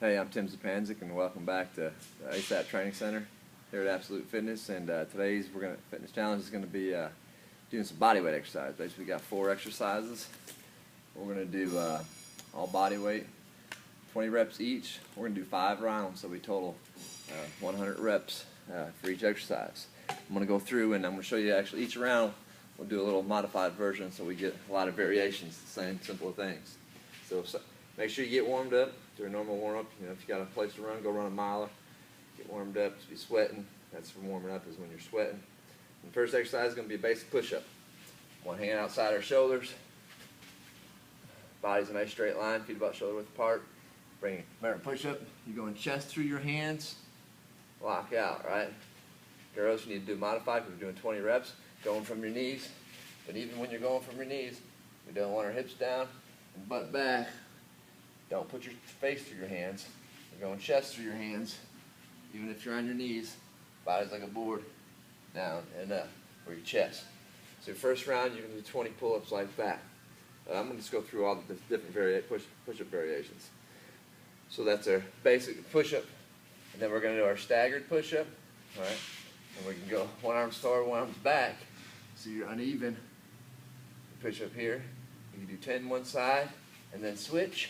Hey, I'm Tim Zapanzik, and welcome back to the ASAP Training Center here at Absolute Fitness. And today's fitness challenge is going to be doing some body weight exercise. Basically, we got 4 exercises. We're going to do all body weight, 20 reps each. We're going to do 5 rounds, so we total 100 reps for each exercise. I'm going to go through and I'm going to show you actually each round. We'll do a little modified version so we get a lot of variations, the same simple things. So make sure you get warmed up. Do a normal warm-up. You know, if you got a place to run, go run a miler. Get warmed up. If you're sweating, that's from warming up, is when you're sweating. And the first exercise is going to be a basic push-up. One hand outside our shoulders. Body's a nice straight line, feet about shoulder width apart. Remember, push-up, you're going chest through your hands, lock out, right? Girls, you need to do modified because we're doing 20 reps, going from your knees. But even when you're going from your knees, we don't want our hips down and butt back. Don't put your face through your hands. You're going chest through your hands. Even if you're on your knees, body's like a board, down and up for your chest. So your first round, you're going to do 20 pull-ups like that. I'm going to just go through all the different push-up variations. So that's our basic push-up. And then we're going to do our staggered push-up. All right? And we can go one arm's forward, one arm's back. So you're uneven. Push up here. You can do 10 one side and then switch.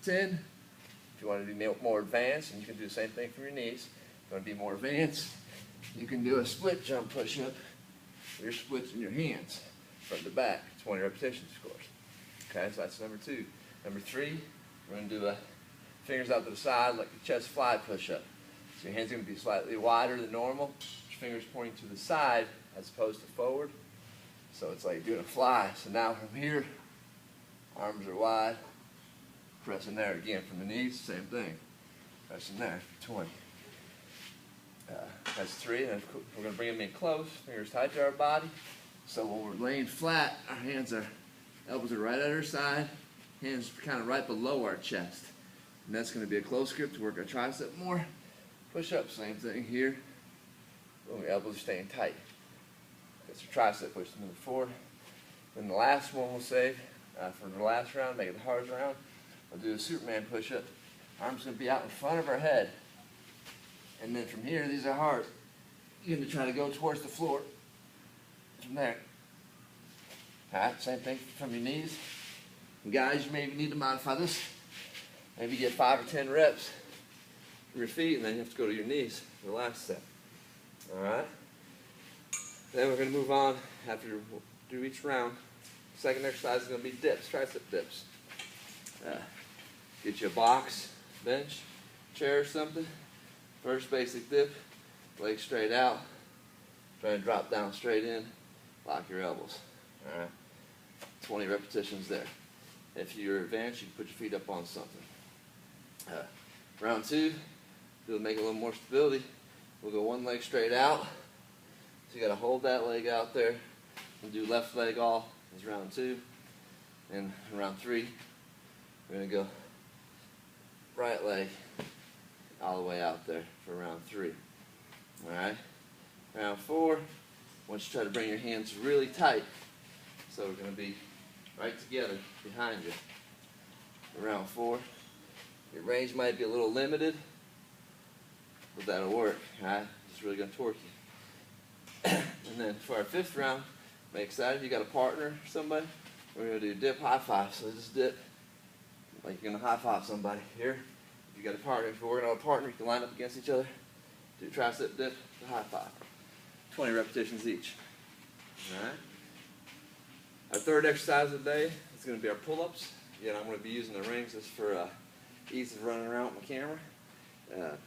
10. If you want to do more advanced, and you can do the same thing from your knees. If you want to be more advanced, you can do a split jump push-up. You're splitting your hands front to back, 20 repetitions, of course. Okay, so that's number 2. Number 3, we're going to do a fingers out to the side like a chest fly push-up. So your hands are going to be slightly wider than normal. Your fingers pointing to the side as opposed to forward. So it's like doing a fly. So now from here, arms are wide. Pressing there again from the knees, same thing. Pressing there, 20. That's 3, and we're going to bring them in close, fingers tight to our body. So when we're laying flat, our elbows are right at our side, hands kind of right below our chest. And that's going to be a close grip to work our tricep more. Push up, same thing here. When the elbows are staying tight. That's your tricep push, number 4. Then the last one we'll save for the last round, make it the hardest round. We'll do a Superman push-up. Arms going to be out in front of our head. And then from here, these are hard. You're going to try to go towards the floor. From there. Alright, same thing from your knees. And guys, you maybe need to modify this. Maybe get 5 or 10 reps from your feet, and then you have to go to your knees for the last set. Alright? Then we're going to move on after you do each round. Second exercise is going to be dips, tricep dips. Get you a box, bench, chair or something. First basic dip, legs straight out. Try and drop down straight in. Lock your elbows. Alright. 20 repetitions there. If you're advanced, you can put your feet up on something. Round 2, to make a little more stability, we'll go one leg straight out. So you got to hold that leg out there. We'll do left leg all is round 2. And round 3, we're going to go right leg all the way out there for round 3. Alright? Round 4, I want you to try to bring your hands really tight. So we're going to be right together behind you. For round 4, your range might be a little limited, but that'll work. Alright? It's really going to torque you. And then for our 5th round, make excited. You got a partner or somebody? We're going to do dip high five. So just dip like you're going to high five somebody here. If you got a partner, if you're working on a partner, you can line up against each other. Do tricep dip to high five. 20 repetitions each. Alright? Our 3rd exercise of the day is going to be our pull-ups. Again, I'm going to be using the rings just for ease of running around with my camera. Of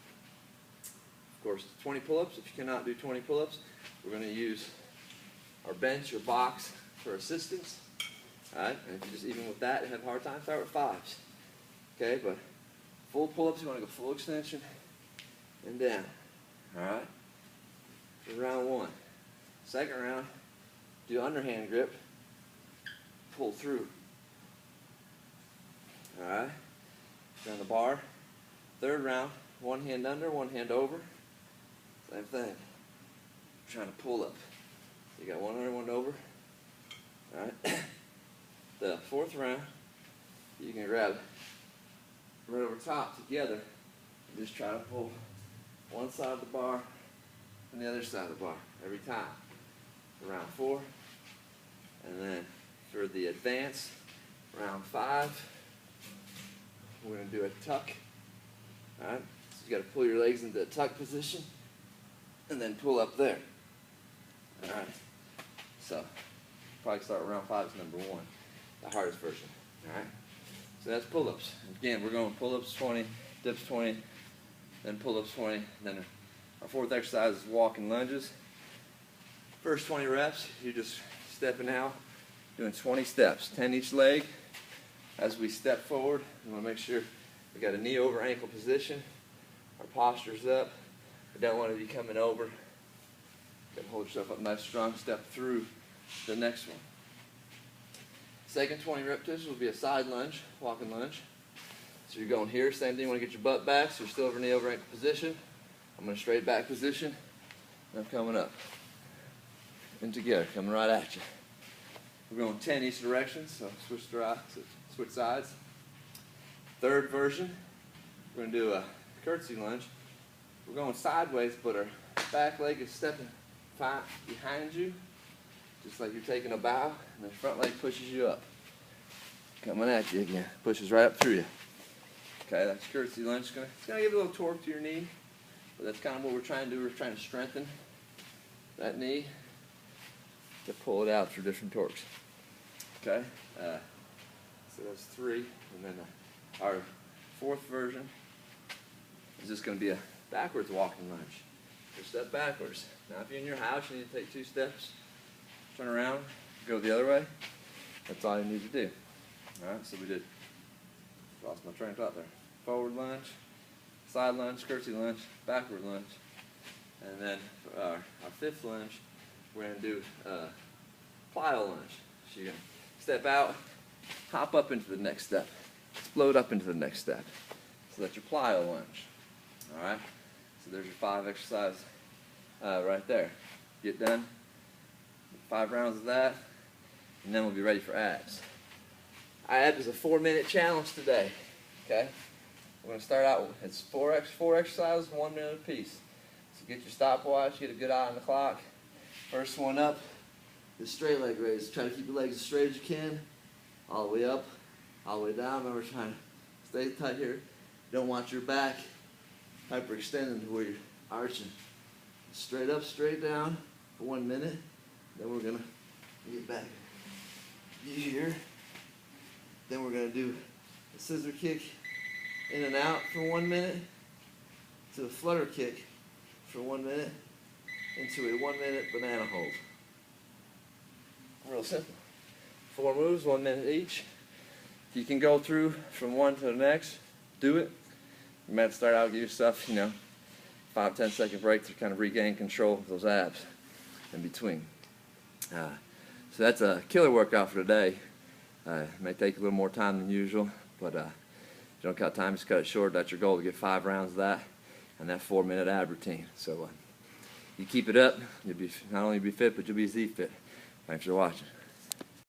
course, 20 pull-ups. If you cannot do 20 pull-ups, we're going to use our bench or box for assistance. Alright, and if you just even with that and have a hard time, start with 5s. Okay, but full pull-ups, you want to go full extension and down. Alright? For round 1. Second round, do underhand grip, pull through. Alright? Down the bar. 3rd round, one hand under, one hand over. Same thing. Trying to pull up. You got one under, one over. Alright? The 4th round, you can grab right over top together. Just try to pull one side of the bar and the other side of the bar every time. Round 4. And then for the advance, round 5, we're going to do a tuck. Alright, so you got to pull your legs into a tuck position and then pull up there. Alright, so probably start round 5 is number 1, the hardest version. Alright, so that's pull-ups. Again, we're going pull-ups 20, dips 20, then pull-ups 20, then our 4th exercise is walking lunges. First 20 reps, you're just stepping out, doing 20 steps, 10 each leg. As we step forward, we want to make sure we got a knee over ankle position, our posture's up. We don't want to be coming over. You got to hold yourself up nice strong, step through the next one. Second 20 repetitions will be a side lunge, walking lunge. So you're going here, same thing, you want to get your butt back, so you're still over knee over ankle position. I'm in a straight back position, and I'm coming up. And together, coming right at you. We're going 10 each direction, so switch sides. Third version, we're going to do a curtsy lunge. We're going sideways, but our back leg is stepping behind you, just like you're taking a bow, and the front leg pushes you up. Coming at you again, pushes right up through you. Okay, that's curtsy lunge. It's going to give a little torque to your knee, but that's kind of what we're trying to do. We're trying to strengthen that knee to pull it out through different torques. Okay, so that's 3, and then our 4th version is just going to be a backwards walking lunge. Just step backwards. Now if you're in your house, you need to take 2 steps, turn around, go the other way. That's all you need to do. Alright, so we did, lost my train of thought there. Forward lunge, side lunge, curtsy lunge, backward lunge. And then for our 5th lunge, we're going to do plyo lunge. So you're going to step out, hop up into the next step, explode up into the next step. So that's your plyo lunge. Alright, so there's your 5 exercises right there. Get done, 5 rounds of that, and then we'll be ready for abs. Abs is a 4-minute challenge today. Okay, we're going to start out with, it's 4 exercises, 1 minute apiece. So get your stopwatch, get a good eye on the clock. First one up is straight leg raise. Try to keep your legs as straight as you can, all the way up, all the way down. Remember, trying to stay tight here. You don't want your back hyperextending to where you're arching. Straight up, straight down for 1 minute. Then we're going to get back here. Then we're going to do a scissor kick in and out for 1 minute, to a flutter kick for 1 minute, into a 1 minute banana hold. Real simple. 4 moves, 1 minute each. If you can go through from one to the next, do it. You might start out, give yourself, 5-10 second break to kind of regain control of those abs in between. So that's a killer workout for today. It may take a little more time than usual, but if you don't got time, just cut it short. That's your goal, to get 5 rounds of that and that 4-minute ab routine. So you keep it up, you'll be not only be fit, but you'll be Z fit. Thanks for watching.